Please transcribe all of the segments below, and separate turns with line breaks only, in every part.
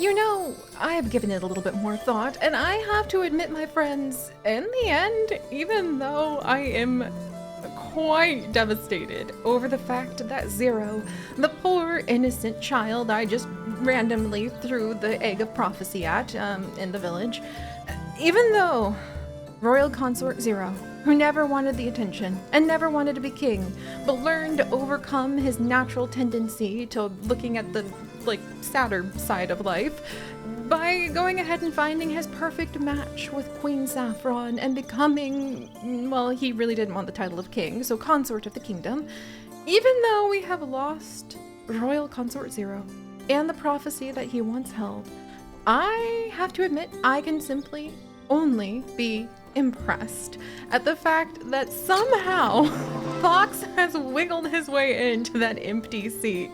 You know, I have given it a little bit more thought, and I have to admit, my friends, in the end, even though I am quite devastated over the fact that Zero, the poor innocent child I just randomly threw the egg of prophecy at in the village, even though Royal Consort Zero, who never wanted the attention and never wanted to be king, but learned to overcome his natural tendency to looking at the sadder side of life by going ahead and finding his perfect match with Queen Saffron and becoming, well, he really didn't want the title of king, so consort of the kingdom. Even though we have lost Royal Consort Zero and the prophecy that he once held, I have to admit I can simply only be impressed at the fact that somehow Fox has wiggled his way into that empty seat.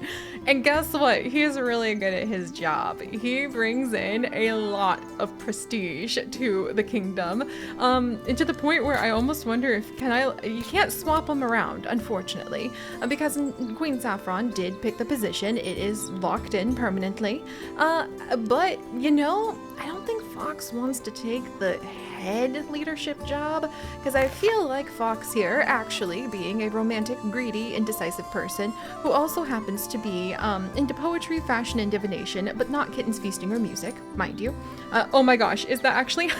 And guess what? He's really good at his job. He brings in a lot of prestige to the kingdom, and to the point where I almost wonder if you can't swap him around, unfortunately, because Queen Saffron did pick the position. It is locked in permanently. But you know, I don't think Fox wants to take the head leadership job, because I feel like Fox here, actually being a romantic, greedy, indecisive person who also happens to be into poetry, fashion, and divination, but not kittens feasting or music, mind you. Oh my gosh, is that actually...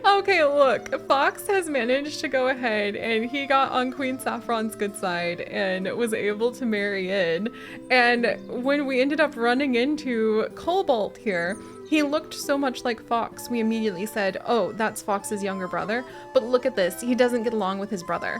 Okay, look, Fox has managed to go ahead and he got on Queen Saffron's good side and was able to marry in. And when we ended up running into Cobalt here, he looked so much like Fox, we immediately said, oh, that's Fox's younger brother. But look at this, he doesn't get along with his brother.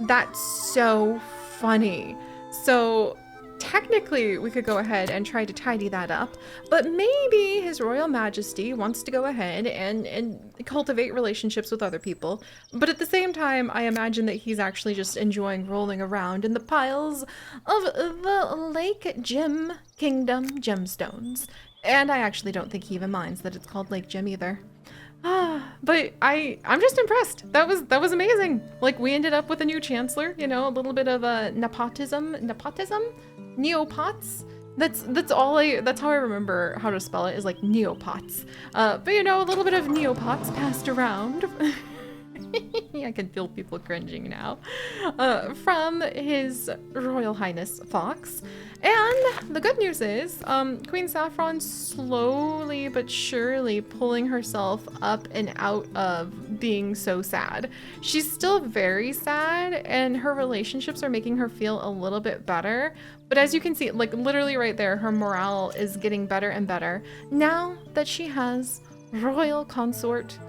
That's so funny. So technically, we could go ahead and try to tidy that up, but maybe His Royal Majesty wants to go ahead and cultivate relationships with other people. But at the same time, I imagine that he's actually just enjoying rolling around in the piles of the Lake Gem Kingdom gemstones. And I actually don't think he even minds that it's called Lake Gem either. But I'm just impressed. That was amazing. Like, we ended up with a new chancellor, you know, a little bit of a nepotism, neopots. That's how I remember how to spell it, is like neopots. But you know, a little bit of neopots passed around. I can feel people cringing now. From His Royal Highness Fox. And the good news is, Queen Saffron slowly but surely pulling herself up and out of being so sad. She's still very sad, and her relationships are making her feel a little bit better. But as you can see, like literally right there, her morale is getting better and better now that she has Royal Consort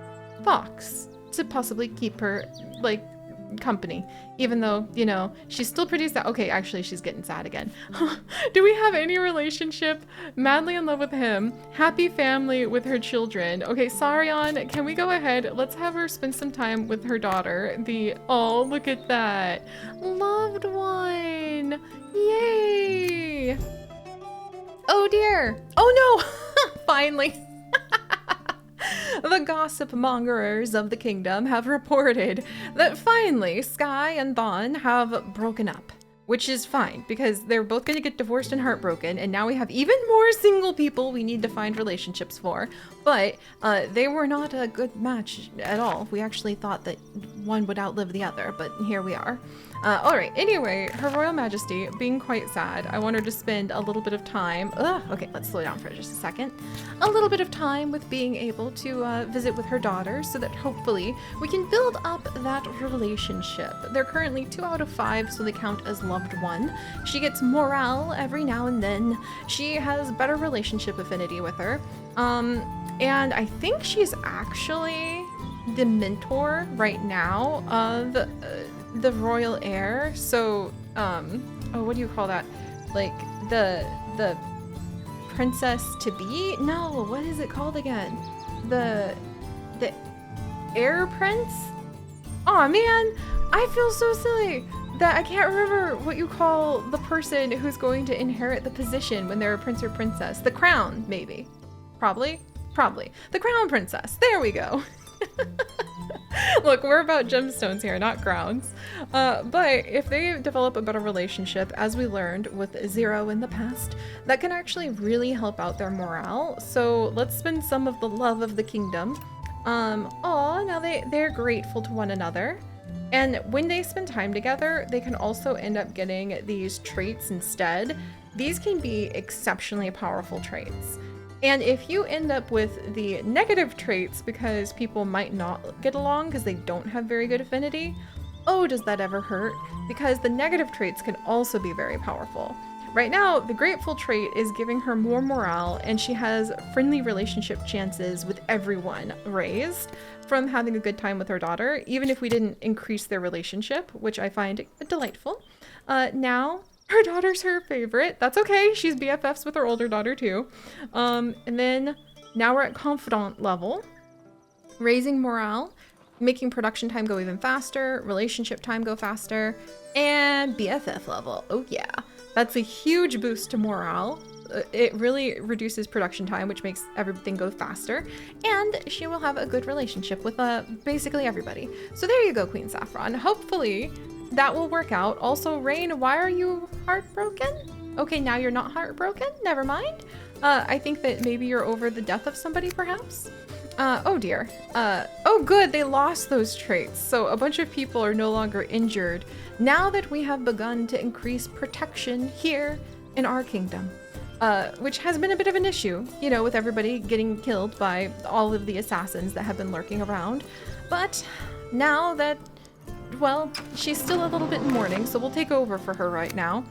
Fox to possibly keep her, like, company, even though, you know, she's still pretty sad. Okay, actually, she's getting sad again. Do we have any relationship? Madly in love with him. Happy family with her children. Okay, Sarion, can we go ahead? Let's have her spend some time with her daughter. Oh, look at that. Loved one. Yay. Oh dear. Oh no. Finally. The gossip mongerers of the kingdom have reported that finally Sky and Thon have broken up, which is fine because they're both going to get divorced and heartbroken, and now we have even more single people we need to find relationships for. But they were not a good match at all. We actually thought that one would outlive the other, but here we are. All right, anyway, Her Royal Majesty being quite sad, I want her to spend a little bit of time, okay, let's slow down for just a second, a little bit of time with being able to visit with her daughter so that hopefully we can build up that relationship. They're currently 2 out of 5, so they count as loved one. She gets morale every now and then. She has better relationship affinity with her. And I think she's actually the mentor right now of the royal heir. So, oh, what do you call that? Like the princess to be? No, what is it called again? The heir prince? Oh man, I feel so silly that I can't remember what you call the person who's going to inherit the position when they're a prince or princess. The crown, maybe. Probably. The crown princess. There we go. Look, we're about gemstones here, not grounds. But if they develop a better relationship, as we learned with Zero in the past, that can actually really help out their morale. So let's spend some of the love of the kingdom. Now they're grateful to one another. And when they spend time together, they can also end up getting these traits instead. These can be exceptionally powerful traits. And if you end up with the negative traits because people might not get along because they don't have very good affinity, oh, does that ever hurt? Because the negative traits can also be very powerful. Right now, the grateful trait is giving her more morale, and she has friendly relationship chances with everyone raised from having a good time with her daughter, even if we didn't increase their relationship, which I find delightful. Now, her daughter's her favorite. That's okay. She's BFFs with her older daughter too. And then now we're at confidant level, raising morale, making production time go even faster, relationship time go faster, and BFF level. Oh yeah, that's a huge boost to morale. It really reduces production time, which makes everything go faster, and she will have a good relationship with basically everybody. So there you go, Queen Saffron. Hopefully that will work out. Also, Rain, why are you heartbroken? Okay, now you're not heartbroken. Never mind. I think that maybe you're over the death of somebody, perhaps. Oh dear. Oh good, they lost those traits. So a bunch of people are no longer injured now that we have begun to increase protection here in our kingdom. Which has been a bit of an issue, you know, with everybody getting killed by all of the assassins that have been lurking around. But now that, well, she's still a little bit in mourning, so we'll take over for her right now.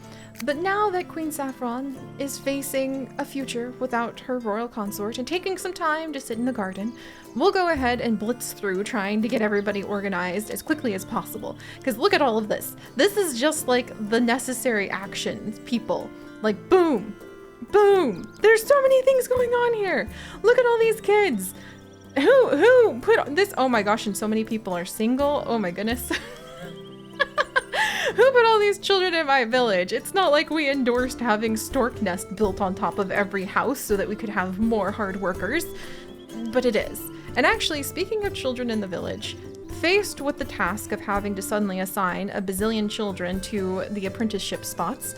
But now that Queen Saffron is facing a future without her royal consort and taking some time to sit in the garden, we'll go ahead and blitz through trying to get everybody organized as quickly as possible. Because look at all of this. This is just like the necessary actions, people. Like, boom, boom. There's so many things going on here. Look at all these kids. Who put this? Oh my gosh, and so many people are single. Oh my goodness. Who put all these children in my village? It's not like we endorsed having stork nest built on top of every house so that we could have more hard workers, but it is. And actually, speaking of children in the village, faced with the task of having to suddenly assign a bazillion children to the apprenticeship spots,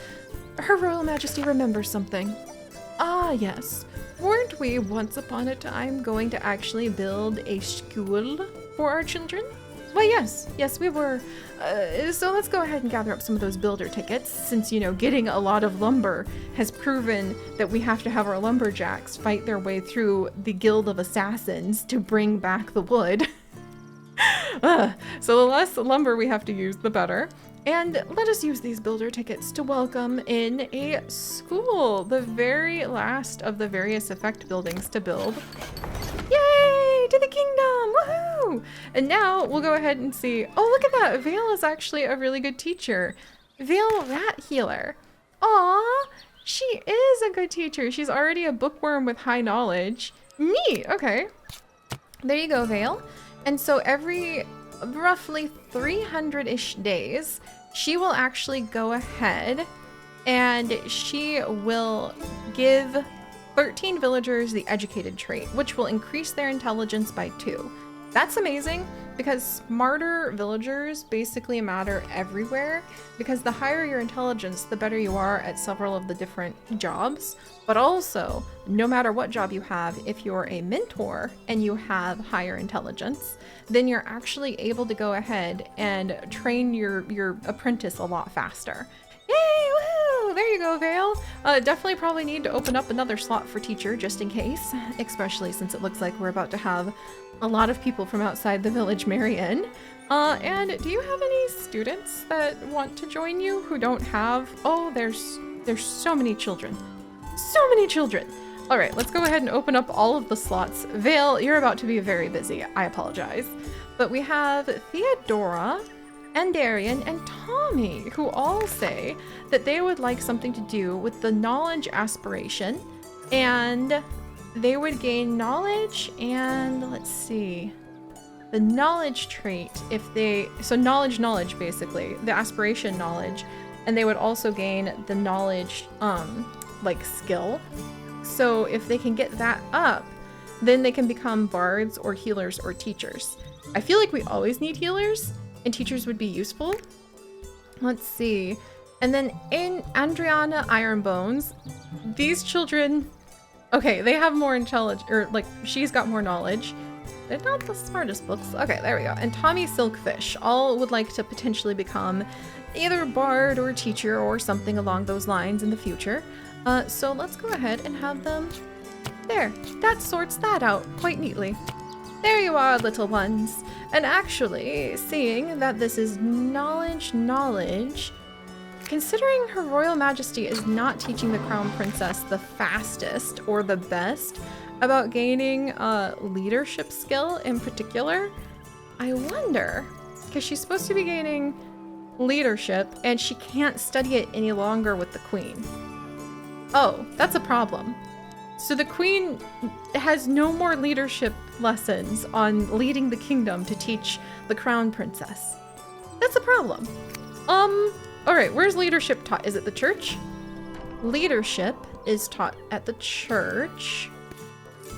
Her Royal Majesty remembers something. Ah, yes. Weren't we once upon a time going to actually build a school for our children? Why, yes, we were. So let's go ahead and gather up some of those builder tickets, since, you know, getting a lot of lumber has proven that we have to have our lumberjacks fight their way through the Guild of Assassins to bring back the wood. So the less lumber we have to use, the better. And let us use these builder tickets to welcome in a school, the very last of the various effect buildings to build. Yay! To the kingdom! Woohoo! And now we'll go ahead and see. Oh, look at that! Vale is actually a really good teacher. Vale Rat Healer. Aw! She is a good teacher. She's already a bookworm with high knowledge. Neat! Okay. There you go, Vale. And so every roughly 300-ish days, she will actually go ahead and she will give 13 villagers the educated trait, which will increase their intelligence by 2. That's amazing because smarter villagers basically matter everywhere, because the higher your intelligence, the better you are at several of the different jobs. But also, no matter what job you have, if you're a mentor and you have higher intelligence, then you're actually able to go ahead and train your apprentice a lot faster. Yay! Woohoo! There you go, Vale. Definitely probably need to open up another slot for teacher just in case, especially since it looks like we're about to have a lot of people from outside the village marry in. And do you have any students that want to join you who don't have? Oh, there's so many children. So many children. All right, let's go ahead and open up all of the slots. Vale, you're about to be very busy. I apologize. But we have Theodora, and Darian, and Tommy, who all say that they would like something to do with the knowledge aspiration, and they would gain knowledge and, let's see, the knowledge trait if they, so knowledge basically, the aspiration knowledge, and they would also gain the knowledge, like skill. So if they can get that up, then they can become bards or healers or teachers. I feel like we always need healers, and teachers would be useful. Let's see. And then in Andriana Ironbones, these children, okay, they have more intelligence, or like she's got more knowledge. They're not the smartest books. Okay, there we go. And Tommy Silkfish all would like to potentially become either a bard or a teacher or something along those lines in the future. So let's go ahead and have them there. That sorts that out quite neatly. There you are, little ones. And actually, seeing that this is knowledge, considering Her Royal Majesty is not teaching the Crown Princess the fastest or the best about gaining leadership skill in particular, I wonder, because she's supposed to be gaining leadership and she can't study it any longer with the Queen. Oh, that's a problem. So the Queen has no more leadership lessons on leading the kingdom to teach the Crown Princess. That's a problem. All right, where's leadership taught? Is it the church? Leadership is taught at the church.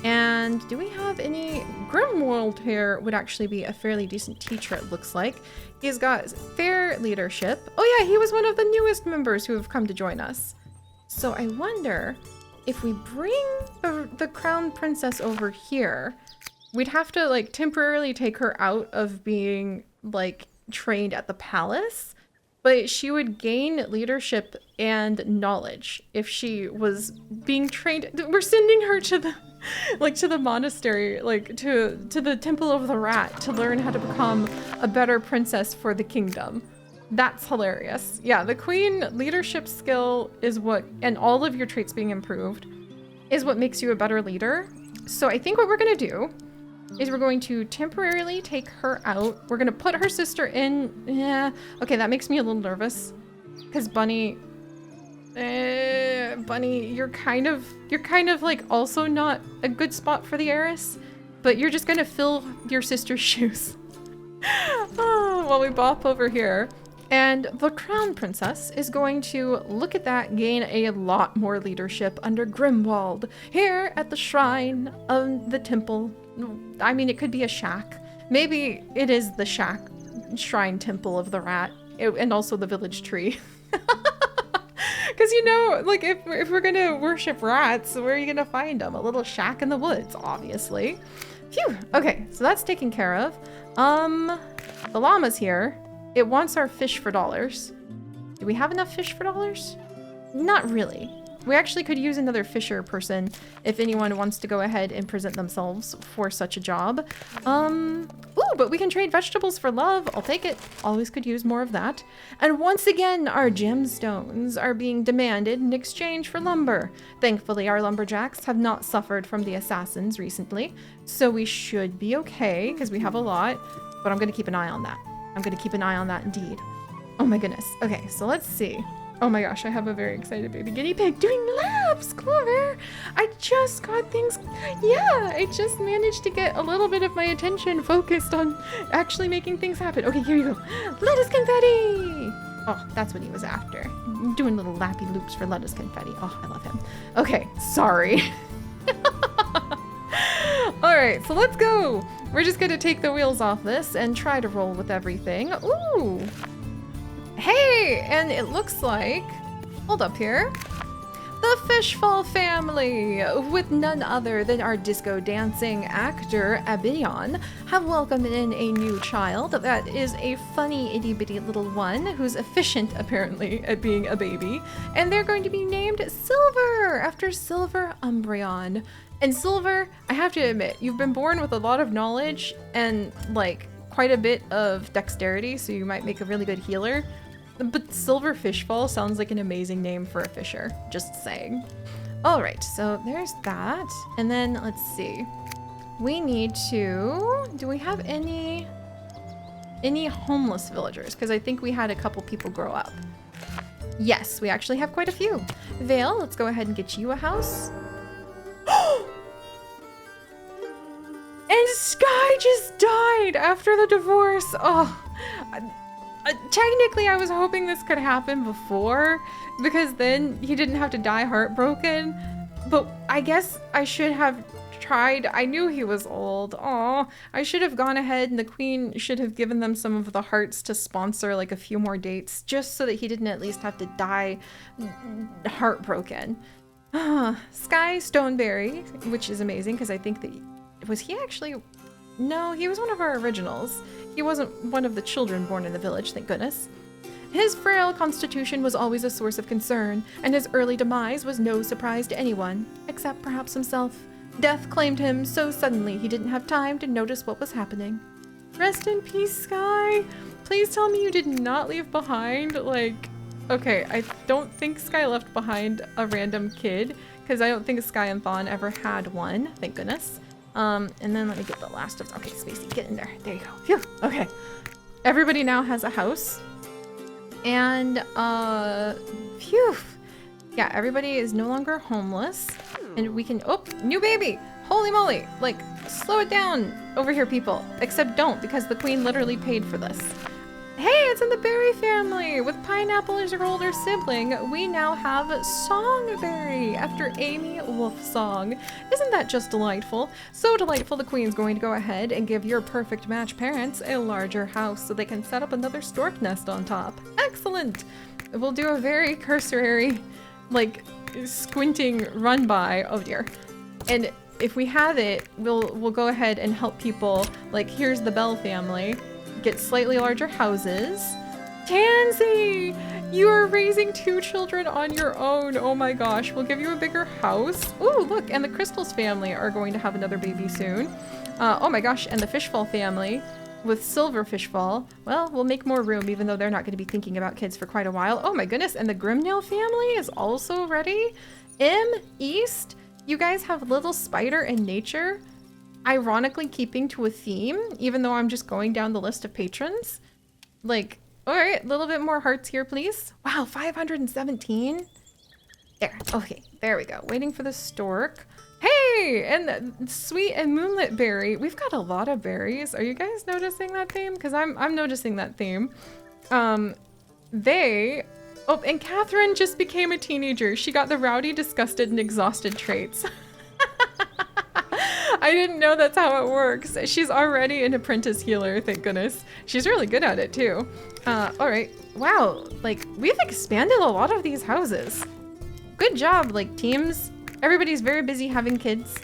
And do we have any... Grimworld here would actually be a fairly decent teacher, it looks like. He's got fair leadership. Oh yeah, he was one of the newest members who have come to join us. So I wonder if we bring the Crown Princess over here, we'd have to like temporarily take her out of being like trained at the palace. But she would gain leadership and knowledge if she was being trained. We're sending her to the, like to the monastery, like to the Temple of the Rat to learn how to become a better princess for the kingdom. That's hilarious. Yeah, the Queen leadership skill is what, and all of your traits being improved, is what makes you a better leader. So I think what we're gonna do is we're going to temporarily take her out. We're gonna put her sister in. Yeah, okay, that makes me a little nervous because Bunny, you're kind of like also not a good spot for the heiress, but you're just gonna fill your sister's shoes. While we bop over here. And the Crown Princess is going to look at that, gain a lot more leadership under Grimwald here at the shrine of the temple. I mean, it could be a shack. Maybe it is the shack, shrine temple of the rat, and also the village tree. Because, you know, like if we're going to worship rats, where are you going to find them? A little shack in the woods, obviously. Phew. Okay, so that's taken care of. The llama's here. It wants our fish for dollars. Do we have enough fish for dollars? Not really. We actually could use another fisher person if anyone wants to go ahead and present themselves for such a job. Ooh, but we can trade vegetables for love. I'll take it. Always could use more of that. And once again, our gemstones are being demanded in exchange for lumber. Thankfully, our lumberjacks have not suffered from the assassins recently, so we should be okay because we have a lot, but I'm going to keep an eye on that. I'm going to keep an eye on that indeed. Oh my goodness. Okay, so let's see. Oh my gosh, I have a very excited baby guinea pig doing laps. Clover, I just got things. Yeah, I just managed to get a little bit of my attention focused on actually making things happen. Okay, here you go. Lettuce confetti. Oh, that's what he was after. Doing little lappy loops for lettuce confetti. Oh, I love him. Okay, sorry. All right, so let's go. We're just gonna take the wheels off this and try to roll with everything. Ooh. Hey, and it looks like, hold up here, the Fishfall family, with none other than our disco dancing actor Abidion, have welcomed in a new child that is a funny itty bitty little one who's efficient apparently at being a baby, and they're going to be named Silver after Silver Umbreon. And Silver, I have to admit, you've been born with a lot of knowledge and like quite a bit of dexterity, so you might make a really good healer. But Silver Fishfall sounds like an amazing name for a fisher, just saying. All right, so there's that. And then let's see. We need to, do we have any homeless villagers? Because I think we had a couple people grow up. Yes, we actually have quite a few. Vale, let's go ahead and get you a house. And Sky just died after the divorce. Oh, technically I was hoping this could happen before because then he didn't have to die heartbroken. But I guess I should have tried. I knew he was old. Aw, I should have gone ahead and the queen should have given them some of the hearts to sponsor like a few more dates, just so that he didn't at least have to die heartbroken. Sky Stoneberry, which is amazing because I think that, was he actually, no, he was one of our originals. He wasn't one of the children born in the village, thank goodness. His frail constitution was always a source of concern, and his early demise was no surprise to anyone, except perhaps himself. Death claimed him so suddenly he didn't have time to notice what was happening. Rest in peace, Sky. Please tell me you did not leave behind, like, okay, I don't think Sky left behind a random kid, because I don't think Sky and Thawne ever had one, thank goodness. And then let me get the last of, okay, Spacey, get in there. There you go. Phew. Okay. Everybody now has a house. And, phew. Yeah, everybody is no longer homeless. And we can, oh, new baby! Holy moly! Like, slow it down over here, people. Except don't, because the queen literally paid for this. Hey, it's in the Berry family! With Pineapple as your older sibling, we now have Songberry, after Amy Wolfsong. Isn't that just delightful? So delightful the queen's going to go ahead and give your perfect match parents a larger house so they can set up another stork nest on top. Excellent! We'll do a very cursory, like, squinting run by. Oh dear. And if we have it, we'll go ahead and help people. Like, here's the Bell family. Get slightly larger houses. Tansy! You are raising 2 children on your own. Oh my gosh. We'll give you a bigger house. Ooh, look, and the Crystals family are going to have another baby soon. Oh my gosh, and the Fishfall family with Silver Fishfall. Well, we'll make more room even though they're not going to be thinking about kids for quite a while. Oh my goodness, and the Grimnail family is also ready. East, you guys have Little Spider and Nature. Ironically keeping to a theme, even though I'm just going down the list of patrons. Like, all right, a little bit more hearts here, please. Wow, 517. There, okay, there we go. Waiting for the stork. Hey, and Sweet and Moonlit Berry. We've got a lot of berries. Are you guys noticing that theme? Because I'm noticing that theme. Oh, and Catherine just became a teenager. She got the rowdy, disgusted, and exhausted traits. I didn't know that's how it works. She's already an apprentice healer, thank goodness. She's really good at it too. All right, wow, like we've expanded a lot of these houses. Good job, like teams. Everybody's very busy having kids.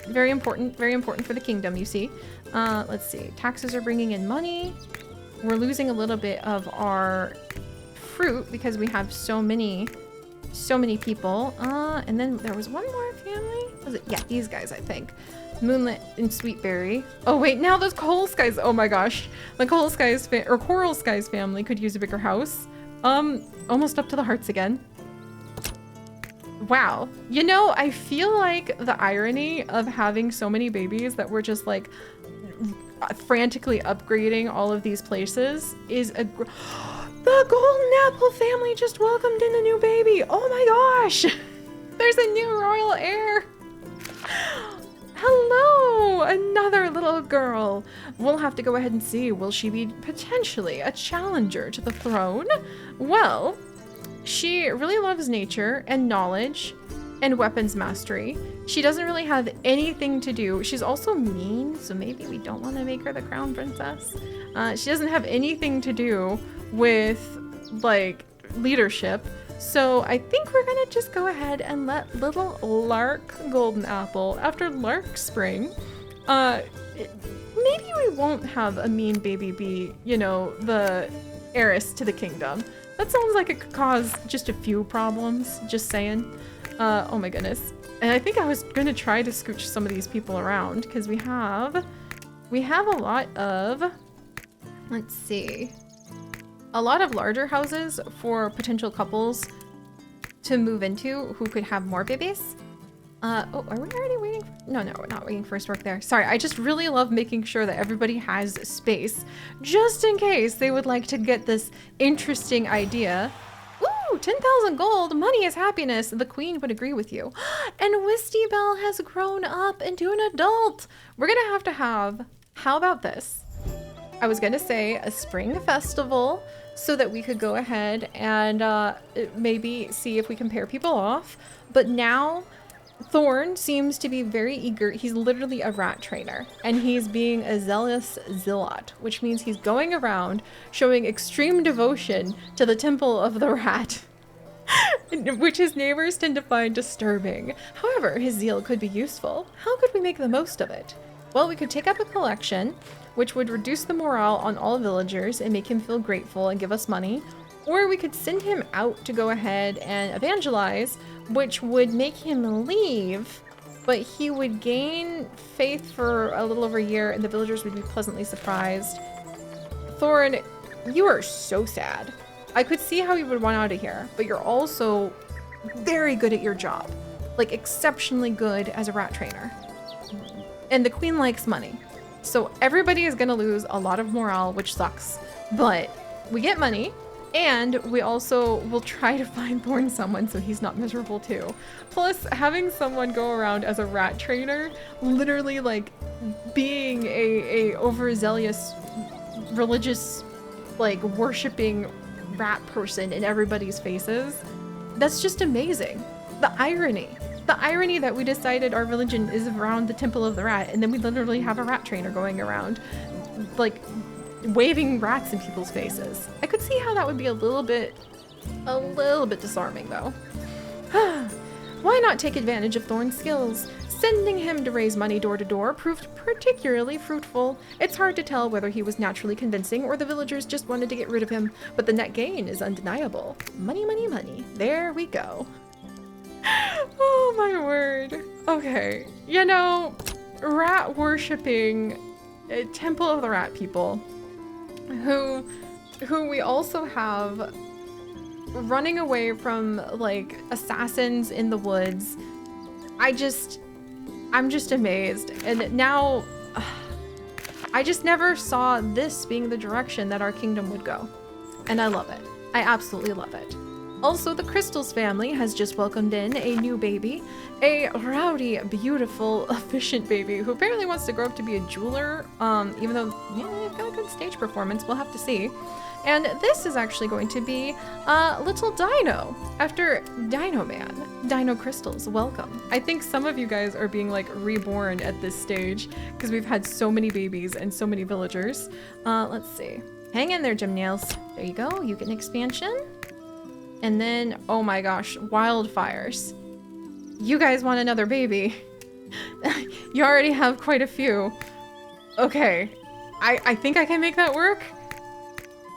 Very important for the kingdom, you see. Let's see, taxes are bringing in money. We're losing a little bit of our fruit because we have so many people. And then there was one more family. Was it? Yeah, these guys, I think. Moonlit and Sweetberry. Oh wait, now those Coral Skies. Oh my gosh, the Coral Skies or Coral Skies family could use a bigger house. Almost up to the hearts again. Wow, you know, I feel like the irony of having so many babies that we're just like frantically upgrading all of these places is a. The Golden Apple family just welcomed in a new baby. Oh my gosh, there's a new royal heir. Hello, another little girl. We'll have to go ahead and see, will she be potentially a challenger to the throne? Well, she really loves nature and knowledge and weapons mastery. She doesn't really have anything to do. She's also mean, so maybe we don't want to make her the crown princess. She doesn't have anything to do with, like, leadership. So I think we're gonna just go ahead and let little Lark Golden Apple, after Lark Spring, maybe we won't have a mean baby be, you know, the heiress to the kingdom. That sounds like it could cause just a few problems, just saying. Oh my goodness. And I think I was gonna try to scooch some of these people around because we have a lot of, let's see, a lot of larger houses for potential couples to move into who could have more babies. Oh, are we already waiting? No, we're not waiting for a stork there. Sorry, I just really love making sure that everybody has space just in case they would like to get this interesting idea. Ooh, 10,000 gold. Money is happiness. The queen would agree with you. And Wisty Bell has grown up into an adult. We're gonna have, how about this? I was gonna say a spring festival so that we could go ahead and maybe see if we can pair people off. But now Thorn seems to be very eager. He's literally a rat trainer, and he's being a zealous zealot, which means he's going around showing extreme devotion to the temple of the rat, which his neighbors tend to find disturbing. However, his zeal could be useful. How could we make the most of it? Well, we could take up a collection, which would reduce the morale on all villagers and make him feel grateful and give us money. Or we could send him out to go ahead and evangelize, which would make him leave, but he would gain faith for a little over a year and the villagers would be pleasantly surprised. Thorn, you are so sad. I could see how you would want out of here, but you're also very good at your job. Like exceptionally good as a rat trainer. And the queen likes money. So everybody is gonna lose a lot of morale, which sucks. But we get money. And we also will try to find Thorn someone so he's not miserable too. Plus, having someone go around as a rat trainer, literally like being a overzealous, religious, like worshipping rat person in everybody's faces, that's just amazing. The irony that we decided our religion is around the temple of the rat, and then we literally have a rat trainer going around, like, waving rats in people's faces. I could see how that would be a little bit disarming though. Why not take advantage of Thorn's skills? Sending him to raise money door to door proved particularly fruitful. It's hard to tell whether he was naturally convincing or the villagers just wanted to get rid of him, but the net gain is undeniable. Money, money, money. There we go. Oh my word. Okay, you know, rat worshipping Temple of the Rat people who we also have running away from like assassins in the woods. I'm just amazed. And now I just never saw this being the direction that our kingdom would go. And I love it. I absolutely love it. Also, the Crystals family has just welcomed in a new baby, a rowdy, beautiful, efficient baby who apparently wants to grow up to be a jeweler, even though, yeah, they've got a good stage performance, we'll have to see. And this is actually going to be Little Dino, after Dino Man. Dino Crystals, welcome. I think some of you guys are being like reborn at this stage because we've had so many babies and so many villagers. Let's see. Hang in there, Gym Nails. There you go, you get an expansion. And then, oh my gosh, wildfires. You guys want another baby. You already have quite a few. Okay, I think I can make that work.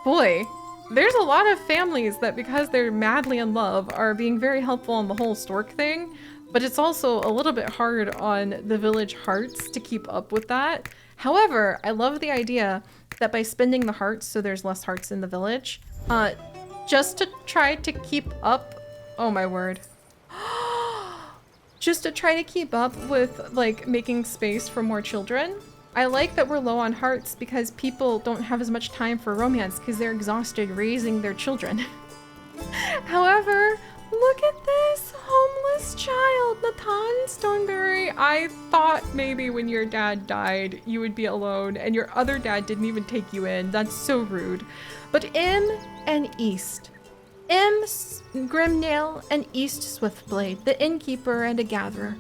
Boy, there's a lot of families that because they're madly in love are being very helpful on the whole stork thing, but it's also a little bit hard on the village hearts to keep up with that. However, I love the idea that by spending the hearts so there's less hearts in the village, just to try to keep up, oh my word. Just to try to keep up with like making space for more children. I like that we're low on hearts because people don't have as much time for romance because they're exhausted raising their children. However, look at this homeless child, Nathan Stoneberry. I thought maybe when your dad died, you would be alone and your other dad didn't even take you in. That's so rude. But M and East. M Grimnail and East Swiftblade, the innkeeper and a gatherer,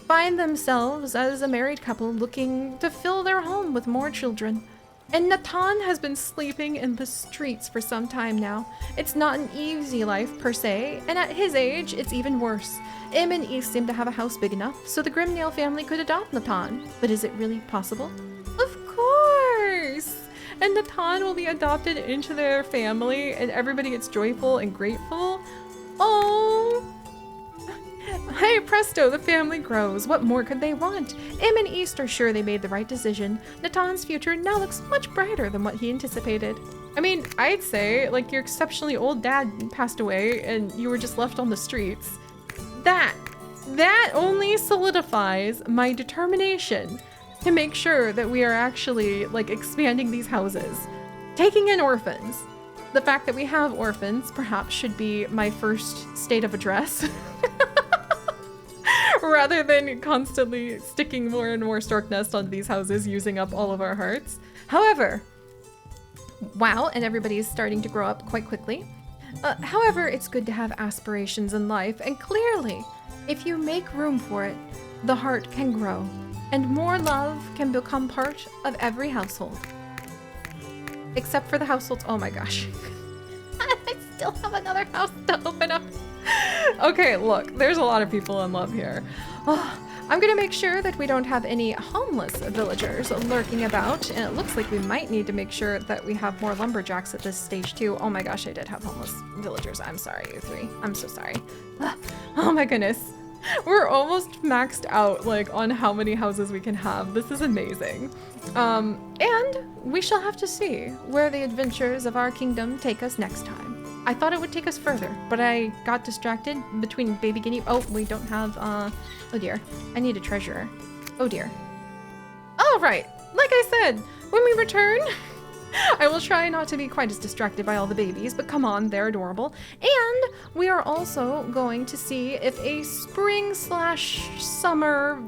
find themselves as a married couple looking to fill their home with more children. And Nathan has been sleeping in the streets for some time now. It's not an easy life per se, and at his age, it's even worse. M and East seem to have a house big enough so the Grimnail family could adopt Nathan. But is it really possible? Of course! And Nathan will be adopted into their family and everybody gets joyful and grateful. Oh! Hey presto, the family grows. What more could they want? M and East are sure they made the right decision. Nathan's future now looks much brighter than what he anticipated. I mean, I'd say, like, your exceptionally old dad passed away and you were just left on the streets. That only solidifies my determination to make sure that we are actually, like, expanding these houses. Taking in orphans. The fact that we have orphans perhaps should be my first state of address. Rather than constantly sticking more and more stork nest onto these houses, using up all of our hearts. However, wow, and everybody is starting to grow up quite quickly. However, it's good to have aspirations in life, and clearly, if you make room for it, the heart can grow, and more love can become part of every household. Except for the households. Oh my gosh. I still have another house to open up. Okay, look, there's a lot of people in love here. Oh, I'm gonna make sure that we don't have any homeless villagers lurking about, and it looks like we might need to make sure that we have more lumberjacks at this stage too. Oh my gosh, I did have homeless villagers. I'm sorry, you three. I'm so sorry. Oh my goodness. We're almost maxed out, like, on how many houses we can have. This is amazing. And we shall have to see where the adventures of our kingdom take us next time. I thought it would take us further, but I got distracted between baby guinea. Oh, we don't have, oh dear. I need a treasurer. Oh dear. All right. Like I said, when we return, I will try not to be quite as distracted by all the babies, but come on, they're adorable. And we are also going to see if a spring/summer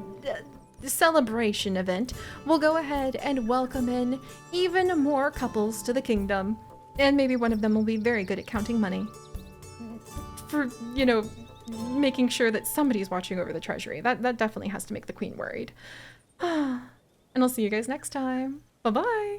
celebration event will go ahead and welcome in even more couples to the kingdom. And maybe one of them will be very good at counting money. For, you know, making sure that somebody's watching over the treasury. That definitely has to make the queen worried. And I'll see you guys next time. Bye-bye.